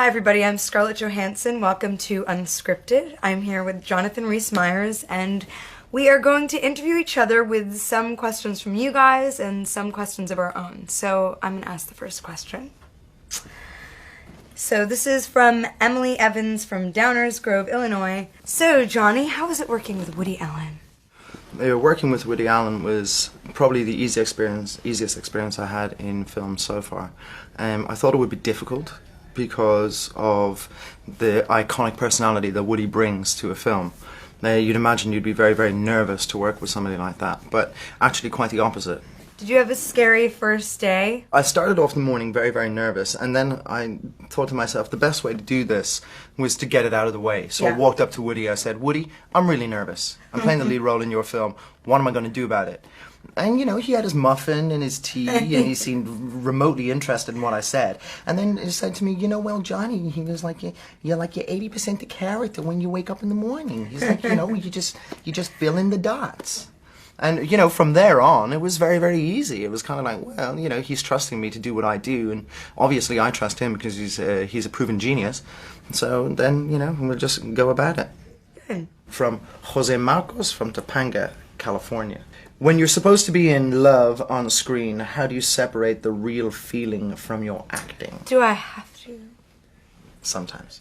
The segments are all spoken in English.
Hi everybody, I'm Scarlett Johansson. Welcome to Unscripted. I'm here with Jonathan Rhys-Meyers, and we are going to interview each other with some questions from you guys and some questions of our own. So I'm going to ask the first question. So this is from Emily Evans from Downers Grove, Illinois. So Johnny, how was it working with Woody Allen? Working with Woody Allen was probably the easiest experience I had in film so far. I thought it would be difficult because of the iconic personality that Woody brings to a film. You'd imagine you'd be very, very nervous to work with somebody like that, but actually quite the opposite. Did you have a scary first day? I started off the morning very, very nervous, and then I thought to myself the best way to do this was to get it out of the way. So I walked up to Woody, I said, "Woody, I'm really nervous. I'm playing the lead role in your film. What am I going to do about it?" And, you know, he had his muffin and his tea, and he seemed remotely interested in what I said. And then he said to me, "You know, well, Johnny," he was like, you're 80% the character when you wake up in the morning. He's like, you know, you just fill in the dots. And, you know, from there on, it was very, very easy. It was kind of like, well, you know, he's trusting me to do what I do, and obviously I trust him because he's a proven genius. So then, you know, we'll just go about it. Good. From Jose Marcos from Topanga, California. When you're supposed to be in love on screen, how do you separate the real feeling from your acting? Do I have to? Sometimes.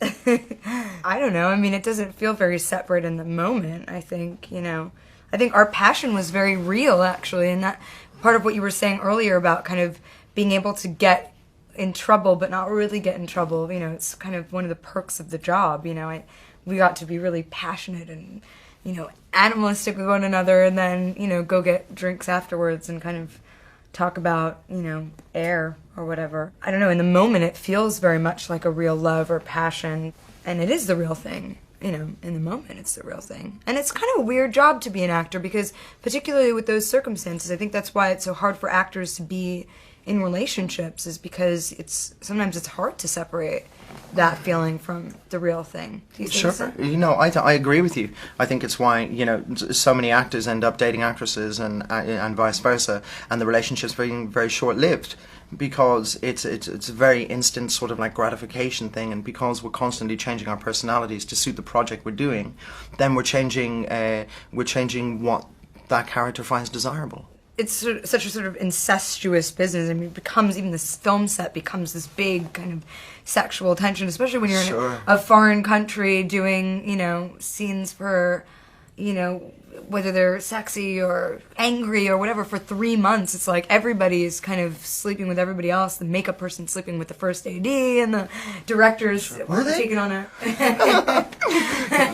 I don't know. I mean, it doesn't feel very separate in the moment, I think, you know. I think our passion was very real, actually, and that part of what you were saying earlier about kind of being able to get in trouble but not really get in trouble, you know, it's kind of one of the perks of the job, you know. We got to be really passionate and, you know, animalistic with one another, and then, you know, go get drinks afterwards and kind of talk about, you know, air or whatever. I don't know, in the moment it feels very much like a real love or passion, and it is the real thing. You know, in the moment, it's the real thing. And it's kind of a weird job to be an actor because, particularly with those circumstances, I think that's why it's so hard for actors to be in relationships, is because sometimes it's hard to separate that feeling from the real thing. Do you think Sure. so? You know, I agree with you. I think it's why, you know, so many actors end up dating actresses and vice versa, and the relationships being very short-lived, because it's a very instant sort of like gratification thing, and because we're constantly changing our personalities to suit the project we're doing, then we're changing what that character finds desirable. It's such a sort of incestuous business. I mean, it becomes, even this film set becomes this big kind of sexual tension, especially when you're in a foreign country doing, you know, scenes for, you know, whether they're sexy or angry or whatever, for 3 months. It's like everybody's kind of sleeping with everybody else. The makeup person's sleeping with the first AD, and the director's taking on a...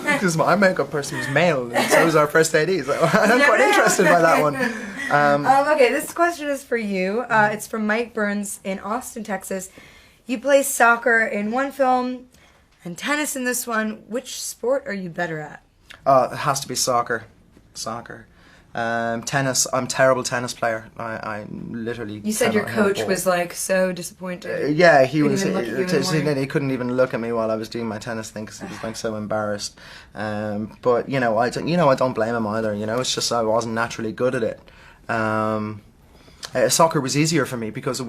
Because my makeup person was male, and so was our first AD. So I'm quite interested by that one. Okay, this question is for you. It's from Mike Burns in Austin, Texas. You play soccer in one film and tennis in this one. Which sport are you better at? It has to be soccer. Tennis, I'm a terrible tennis player. I literally... You said your coach was like so disappointed. Yeah, he was. He couldn't even look at me while I was doing my tennis thing because he was like so embarrassed. But you know, I don't blame him either. You know, it's just I wasn't naturally good at it. Soccer was easier for me because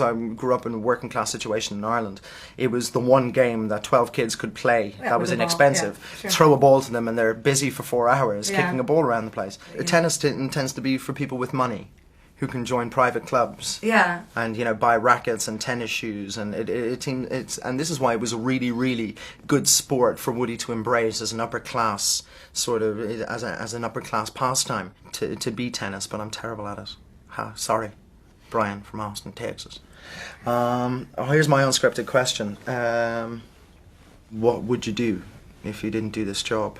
I grew up in a working class situation in Ireland. It was the one game that 12 kids could play. Yeah, that was inexpensive. Yeah, sure. Throw a ball to them and they're busy for 4 hours kicking a ball around the place. Tennis tends to be for people with money, who can join private clubs. Yeah. And, you know, buy rackets and tennis shoes, and and this is why it was a really, really good sport for Woody to embrace as an upper class sort of as an upper class pastime to be tennis. But I'm terrible at it. Sorry, Brian from Austin, Texas. Here's my unscripted question. What would you do if you didn't do this job?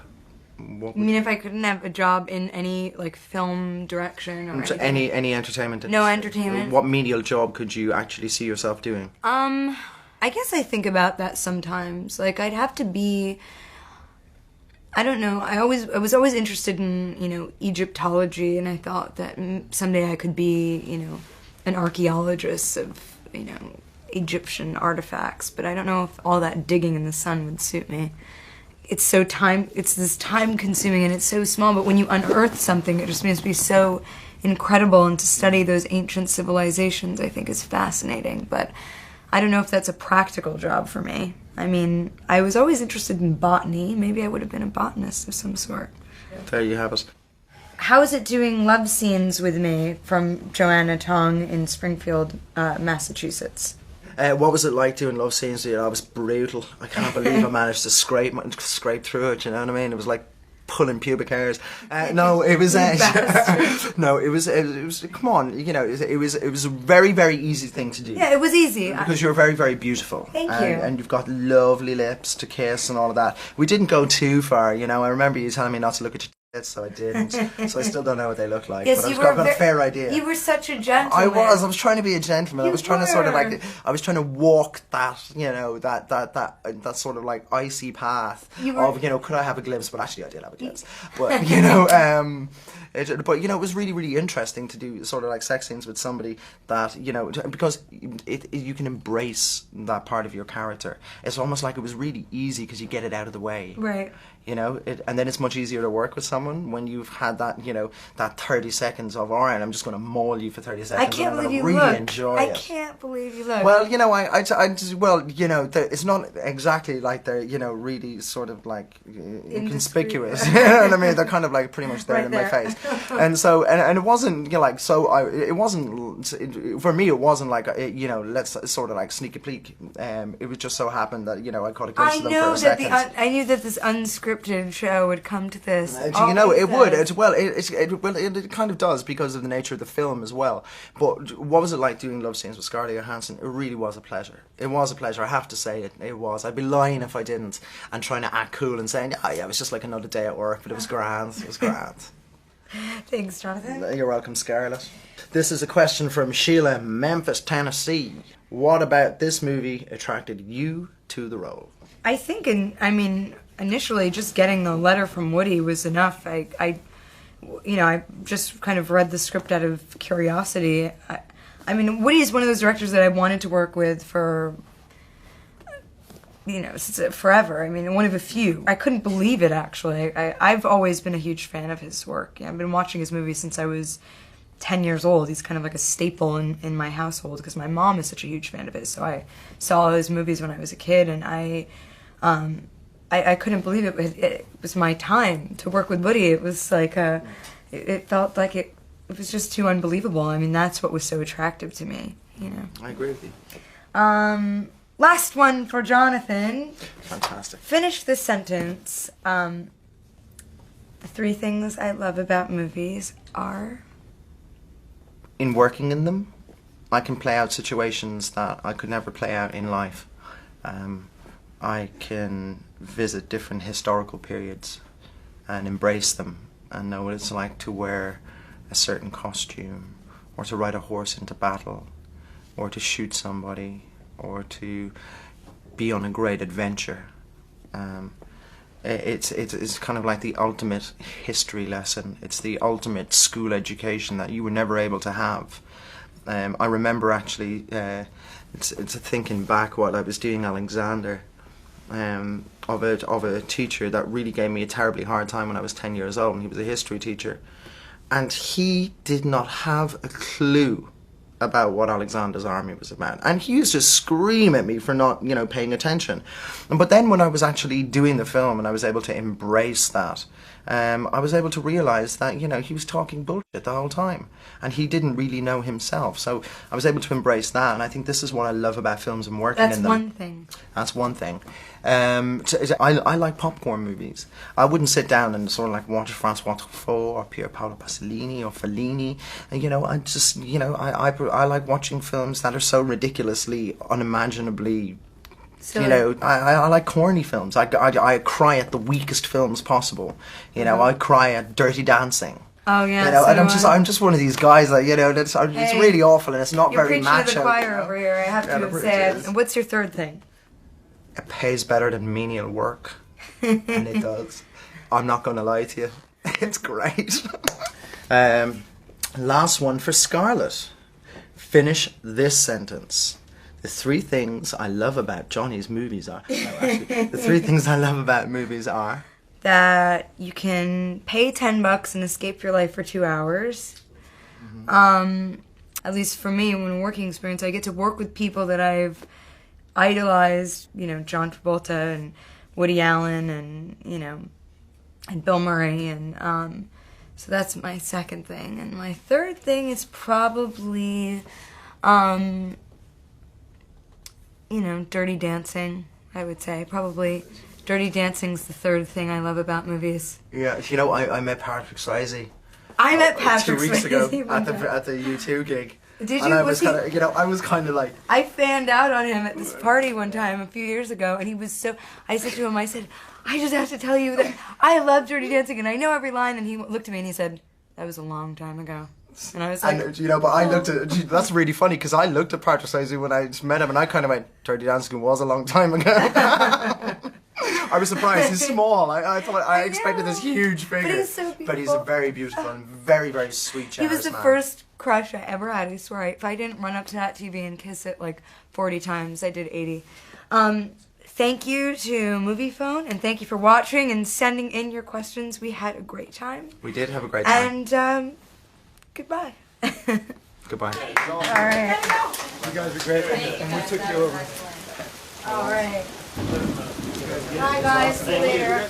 You mean if I couldn't have a job in any, like, film direction or anything? Any entertainment? No entertainment. What menial job could you actually see yourself doing? I guess I think about that sometimes. Like, I'd have to be... I don't know. I was always interested in, you know, Egyptology, and I thought that someday I could be, you know, an archaeologist of, you know, Egyptian artifacts. But I don't know if all that digging in the sun would suit me. It's this time consuming, and it's so small. But when you unearth something, it just must be so incredible. And to study those ancient civilizations, I think, is fascinating. But I don't know if that's a practical job for me. I mean, I was always interested in botany. Maybe I would have been a botanist of some sort. There you have it. How is it doing love scenes with me from Joanna Tong in Springfield, Massachusetts? What was it like doing love scenes? You know, it was brutal. I can't believe I managed to scrape through it. You know what I mean? It was like pulling pubic hairs. No, it was no, it was. Come on, you know, it was a very, very easy thing to do. Yeah, it was easy because you're very, very beautiful. Thank you. And you've got lovely lips to kiss and all of that. We didn't go too far, you know. I remember you telling me not to look at your tits, so I didn't. So I still don't know what they look like. Yes, but I've got a fair idea. You were such a gentleman. I was trying to be a gentleman. I was trying to sort of like, I was trying to walk that, you know, that sort of like icy path of, you know, could I have a glimpse? But actually I did have a glimpse. But, you know, but, you know, it was really, really interesting to do sort of like sex scenes with somebody that, you know, because you can embrace that part of your character. It's almost like it was really easy because you get it out of the way. Right. You know, and then it's much easier to work with someone when you've had that, you know, that 30 seconds of, all right, I'm just going to maul you for 30 seconds. I can't believe you really look. Enjoy I it. can't believe you look. Well, you know, well, you know, it's not exactly like they're, you know, really sort of like inconspicuous. You know what I mean? They're kind of like pretty much there in my face. And so, and it wasn't, you know, like, so it wasn't, for me, it wasn't like, you know, let's sort of like sneak a peek. It was just so happened that, you know, I caught a glimpse of them for a second. I knew that this unscripted show would come to this. You know, it would. It kind of does because of the nature of the film as well. But what was it like doing love scenes with Scarlett Johansson? It really was a pleasure. It was a pleasure. I have to say it. It was. I'd be lying if I didn't and trying to act cool and saying, oh, yeah, it was just like another day at work, but it was grand. It was grand. Thanks, Jonathan. You're welcome, Scarlett. This is a question from Sheila, Memphis, Tennessee. What about this movie attracted you to the role? I think, initially just getting the letter from Woody was enough. I just kind of read the script out of curiosity. Woody's one of those directors that I wanted to work with for, you know, since forever. One of a few. I couldn't believe it, actually. I've always been a huge fan of his work. I've been watching his movies since I was 10 years old. He's kind of like a staple in my household because my mom is such a huge fan of his. So I saw all his movies when I was a kid, and I couldn't believe it. It was my time to work with Woody. It was like it felt like it was just too unbelievable. That's what was so attractive to me, you know. I agree with you. Last one for Jonathan. Fantastic. Finish this sentence. The 3 things I love about movies are... In working in them, I can play out situations that I could never play out in life. I can visit different historical periods and embrace them and know what it's like to wear a certain costume, or to ride a horse into battle, or to shoot somebody, or to be on a great adventure. It's kind of like the ultimate history lesson. It's the ultimate school education that you were never able to have. I remember actually, it's thinking back while I was doing Alexander, of a teacher that really gave me a terribly hard time when I was 10 years old, and he was a history teacher, and he did not have a clue about what Alexander's army was about, and he used to scream at me for not, you know, paying attention. But then when I was actually doing the film and I was able to embrace that, I was able to realize that, you know, he was talking bullshit the whole time, and he didn't really know himself. So I was able to embrace that, and I think this is what I love about films and working in them. That's one thing. That's one thing. I like popcorn movies. I wouldn't sit down and sort of like watch François Truffaut or Pier Paolo Pasolini or Fellini. And, you know, I just, you know, I like watching films that are so ridiculously, unimaginably, silly. You know, I like corny films. I cry at the weakest films possible. You know, I cry at Dirty Dancing. Oh yeah, you know, so and I'm just one of these guys that, you know, it's really awful, and it's not very macho. You're preaching to the choir over here. I have to say. And what's your 3rd thing? It pays better than menial work, and it does. I'm not going to lie to you. It's great. Last one for Scarlett. Finish this sentence. The 3 things I love about Johnny's movies are... No, actually, the 3 things I love about movies are... That you can pay $10 and escape your life for 2 hours. Mm-hmm. at least for me, when working experience, I get to work with people that I've idolized, you know, John Travolta and Woody Allen and, you know, and Bill Murray, and so that's my second thing. And my third thing is probably, you know, Dirty Dancing, I would say. Probably Dirty Dancing's the third thing I love about movies. Yeah, you know, I met Patrick Swayze. I met Patrick 2 weeks ago Swayze at the U2 gig. Did and you? I was kind of, you know, I was kind of like... I fanned out on him at this party one time a few years ago, and he was so... I said to him, I said, I just have to tell you that I love Dirty Dancing, and I know every line, and he looked at me and he said, that was a long time ago. And I was like... And, you know, but I looked at... That's really funny, because I looked at Patrick Swayze when I just met him, and I kind of went, Dirty Dancing was a long time ago. I was surprised. He's small. I thought I expected this huge figure. But he's so beautiful. But he's a very beautiful and very, very sweet, generous He was the man. first crush I ever had. I swear. If I didn't run up to that TV and kiss it like 40 times, I did 80. Thank you to Movie Phone, and thank you for watching and sending in your questions. We had a great time. We did have a great time. And goodbye. Goodbye. All right. You guys were great, and we took you over. All right. Bye, guys. See you later.